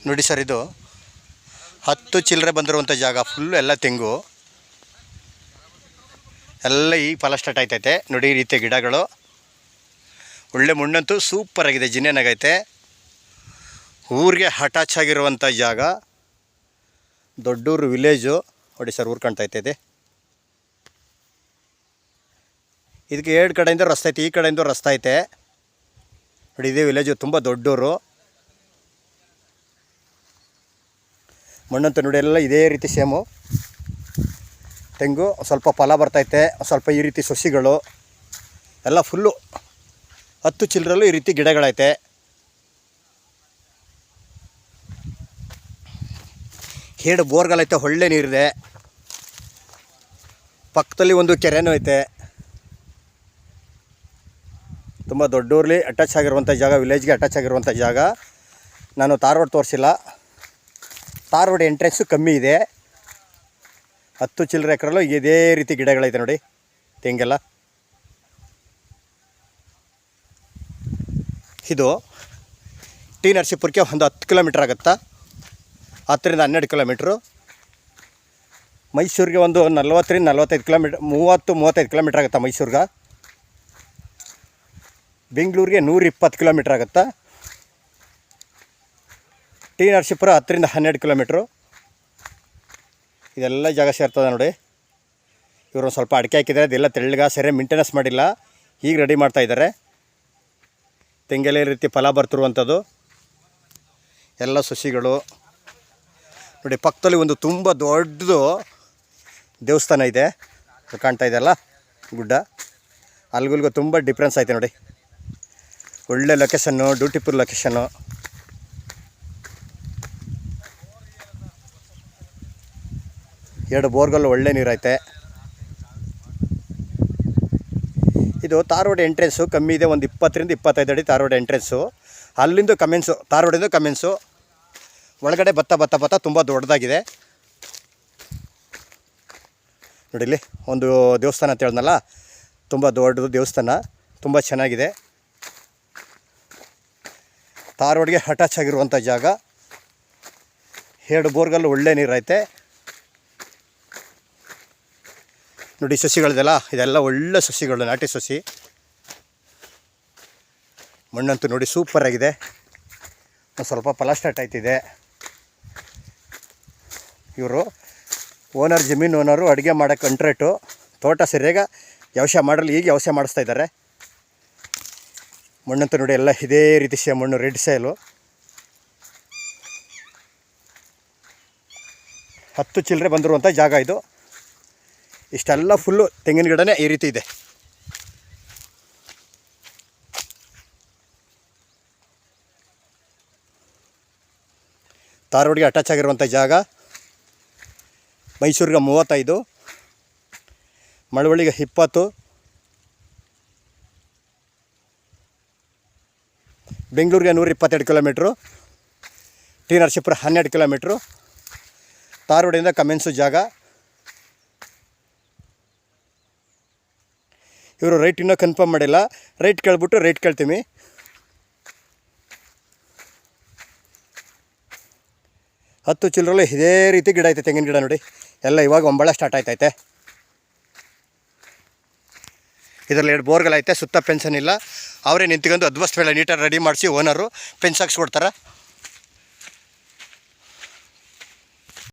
ನೋಡಿ ಸರ್, ಇದು 10 ಚಿಲ್ಲರೆ ಬಂದಿರುವಂಥ ಜಾಗ ಫುಲ್ಲು ಎಲ್ಲ ತೆಂಗು ಎಲ್ಲ ಈಗ ಫಲ ಸ್ಟಾರ್ಟ್ ಆಯ್ತೈತೆ. ನೋಡಿ ಈ ರೀತಿಯ ಗಿಡಗಳು, ಒಳ್ಳೆ ಮಣ್ಣಂತೂ ಸೂಪರಾಗಿದೆ, ಜಿನ್ನೇನಾಗೈತೆ. ಊರಿಗೆ ಅಟ್ಯಾಚ್ ಆಗಿರುವಂಥ ಜಾಗ, ದೊಡ್ಡೂರು ವಿಲೇಜು. ನೋಡಿ ಸರ್, ಊರು ಕಾಣ್ತಾಯ್ತೈತೆ. ಇದಕ್ಕೆ 2 ಕಡೆಯಿಂದ ರಸ್ತೆ ಐತೆ, ಈ ಕಡೆಯಿಂದ ರಸ್ತೆ ಐತೆ. ನೋಡಿ ಇದೇ ವಿಲೇಜು, ತುಂಬ ದೊಡ್ಡೂರು. ಮಣ್ಣಂತೂ ನೋಡಿ ಎಲ್ಲ ಇದೇ ರೀತಿ ಸೇಮು. ತೆಂಗು ಸ್ವಲ್ಪ ಫಲ ಬರ್ತೈತೆ, ಸ್ವಲ್ಪ ಈ ರೀತಿ ಸಸಿಗಳು ಎಲ್ಲ ಫುಲ್ಲು 10 ಚಿಲ್ಲರಲ್ಲೂ ಈ ರೀತಿ ಗಿಡಗಳೈತೆ. ಹೇಡು ಬೋರ್ಗಳೈತೆ, ಒಳ್ಳೆ ನೀರಿದೆ. ಪಕ್ಕದಲ್ಲಿ ಒಂದು ಕೆರೆನೂ ಐತೆ. ತುಂಬ ದೊಡ್ಡೂರಲ್ಲಿ ಅಟ್ಯಾಚ್ ಆಗಿರುವಂಥ ಜಾಗ, ವಿಲೇಜ್ಗೆ ಅಟ್ಯಾಚ್ ಆಗಿರುವಂಥ ಜಾಗ. ನಾನು ತಾರ್ ರೋಡ್ ತೋರಿಸಿಲ್ಲ, ತಾರ್ ರೋಡ್ ಎಂಟ್ರೆನ್ಸು ಕಮ್ಮಿ ಇದೆ. 10 ಚಿಲ್ಲರೆ ಎಕರೆಲ್ಲೂ ಇದೇ ರೀತಿ ಗಿಡಗಳೈತೆ ನೋಡಿ, ತೆಂಗೆಲ್ಲ. ಇದು ಟಿ ನರಸೀಪುರಕ್ಕೆ ಒಂದು 10 ಕಿಲೋಮೀಟ್ರ್ ಆಗುತ್ತಾ, 10ರಿಂದ 12 ಕಿಲೋಮೀಟ್ರು. ಮೈಸೂರಿಗೆ ಒಂದು 40ರಿಂದ 45 ಕಿಲೋಮೀಟ್ರ್, 30-35 ಕಿಲೋಮೀಟ್ರ್ ಆಗುತ್ತಾ ಮೈಸೂರಿಗೆ. ಬೆಂಗಳೂರಿಗೆ 120 ಕಿಲೋಮೀಟ್ರ್ ಆಗುತ್ತಾ. ಟಿ ನರಸೀಪುರ 10ರಿಂದ 12 ಕಿಲೋಮೀಟ್ರು. ಇದೆಲ್ಲ ಜಾಗ ಸೇರ್ತದೆ ನೋಡಿ. ಇವರು ಸ್ವಲ್ಪ ಅಡಿಕೆ ಹಾಕಿದ್ದಾರೆ, ಅದೆಲ್ಲ ತೆಳ್ಳಗ ಸರಿಯಾಗಿ ಮೇಂಟೆನೆನ್ಸ್ ಮಾಡಿಲ್ಲ, ಈಗ ರೆಡಿ ಮಾಡ್ತಾಯಿದ್ದಾರೆ. ತೆಂಗೆಲ್ಲ ಈ ರೀತಿ ಫಲ ಬರ್ತಿರುವಂಥದ್ದು ಎಲ್ಲ ಸಸಿಗಳು ನೋಡಿ. ಪಕ್ಕದಲ್ಲಿ ಒಂದು ತುಂಬ ದೊಡ್ಡದು ದೇವಸ್ಥಾನ ಇದೆ, ಕಾಣ್ತಾ ಇದೆಯಲ್ಲ ಗುಡ್ಡ, ಅಲ್ಲಿಗೂ ತುಂಬ ಡಿಫ್ರೆನ್ಸ್ ಐತೆ ನೋಡಿ. ಒಳ್ಳೆ ಲೊಕೇಶನ್ನು, ಬ್ಯೂಟಿಫುಲ್ ಲೊಕೇಶನ್ನು. ಎರಡು ಬೋರ್ಗಲ್ಲು ಒಳ್ಳೆ ನೀರೈತೆ. ಇದು ತಾರ್ ರೋಡ್ ಎಂಟ್ರೆನ್ಸು ಕಮ್ಮಿ ಇದೆ, ಒಂದು 20ರಿಂದ 25 ಅಡಿ ತಾರ್ ರೋಡ್ ಎಂಟ್ರೆನ್ಸು. ಅಲ್ಲಿಂದ ಕಮೆನ್ಸು, ತಾರ್ ರೋಡಿಂದ ಕಮೆನ್ಸು. ಒಳಗಡೆ ಬತ್ತ ತುಂಬ ದೊಡ್ಡದಾಗಿದೆ ನೋಡಿ. ಇಲ್ಲಿ ಒಂದು ದೇವಸ್ಥಾನ ಅಂತ ಹೇಳಿದ್ನಲ್ಲ, ತುಂಬ ದೊಡ್ಡದು ದೇವಸ್ಥಾನ, ತುಂಬ ಚೆನ್ನಾಗಿದೆ. ತಾರ್ ರೋಡ್ಗೆ ಅಟ್ಯಾಚ್ ಆಗಿರುವಂಥ ಜಾಗ. 2 ಬೋರ್ಗಲ್ಲು ಒಳ್ಳೆ ನೀರೈತೆ ನೋಡಿ. ಸಸಿಗಳಿದೆಲ್ಲ, ಇದೆಲ್ಲ ಒಳ್ಳೆ ಸಸಿಗಳು, ನಾಟಿ ಸಸಿ. ಮಣ್ಣಂತೂ ನೋಡಿ ಸೂಪರಾಗಿದೆ. ಒಂದು ಸ್ವಲ್ಪ ಫಲ ಸ್ಟಾರ್ಟ್ ಆಯ್ತಿದೆ. ಇವರು ಓನರ್, ಜಮೀನು ಓನರು, ಅಡುಗೆ ಮಾಡೋಕ್ಕೆ ಕಾಂಟ್ರಾಕ್ಟು. ತೋಟ ಸರಿಯಾಗಿ ವ್ಯವಸಾಯ ಮಾಡಲು ಈಗ ವ್ಯವಸಾಯ ಮಾಡಿಸ್ತಾ ಇದ್ದಾರೆ. ಮಣ್ಣಂತೂ ನೋಡಿ ಎಲ್ಲ ಇದೇ ರೀತಿ ಮಣ್ಣು, ರೆಡ್ ಸಾಯಿಲು. 10 ಚಿಲ್ಲರೆ ಬಂದಿರುವಂಥ ಜಾಗ ಇದು. ಇಷ್ಟೆಲ್ಲ ಫುಲ್ಲು ತೆಂಗಿನ ಗಿಡನೇ ಈ ರೀತಿ ಇದೆ. ತಾರ್ ರೋಡ್ಗೆ ಅಟ್ಯಾಚ್ ಆಗಿರುವಂಥ ಜಾಗ. ಮೈಸೂರಿಗೆ 35, ಮಳವಳ್ಳಿಗೆ 20, ಬೆಂಗಳೂರಿಗೆ 122 ಕಿಲೋಮೀಟ್ರು, ಟಿ ನರಸೀಪುರ 12 ಕಿಲೋಮೀಟ್ರು. ತಾರ್ ರೋಡಿಂದ ಕಮೆನ್ಸು ಜಾಗ. ಇವರು ರೈಟ್ ಇನ್ನೂ ಕನ್ಫರ್ಮ್ ಮಾಡಿಲ್ಲ, ರೈಟ್ ಕೇಳ್ಬಿಟ್ಟು ರೈಟ್ ಕೇಳ್ತೀವಿ. ಹತ್ತು ಚಿಲ್ಲರಲ್ಲೂ ಇದೇ ರೀತಿ ಗಿಡ ಐತೆ, ತೆಂಗಿನ ಗಿಡ ನೋಡಿ. ಎಲ್ಲ ಇವಾಗ ಒಂಬಳ ಸ್ಟಾರ್ಟ್ ಆಯ್ತೈತೆ. ಇದರಲ್ಲಿ 2 ಬೋರ್ಗಳೈತೆ, ಸುತ್ತ ಪೆನ್ಷನ್ ಇಲ್ಲ. ಅವರೇ ನಿಂತ್ಕೊಂಡು ಅದ್ವಸ್ತು ವೇಳೆ ನೀಟಾಗಿ ರೆಡಿ ಮಾಡಿಸಿ ಓನರು ಪೆನ್ಸ್ ಹಾಕ್ಸ್ಕೊಡ್ತಾರೆ.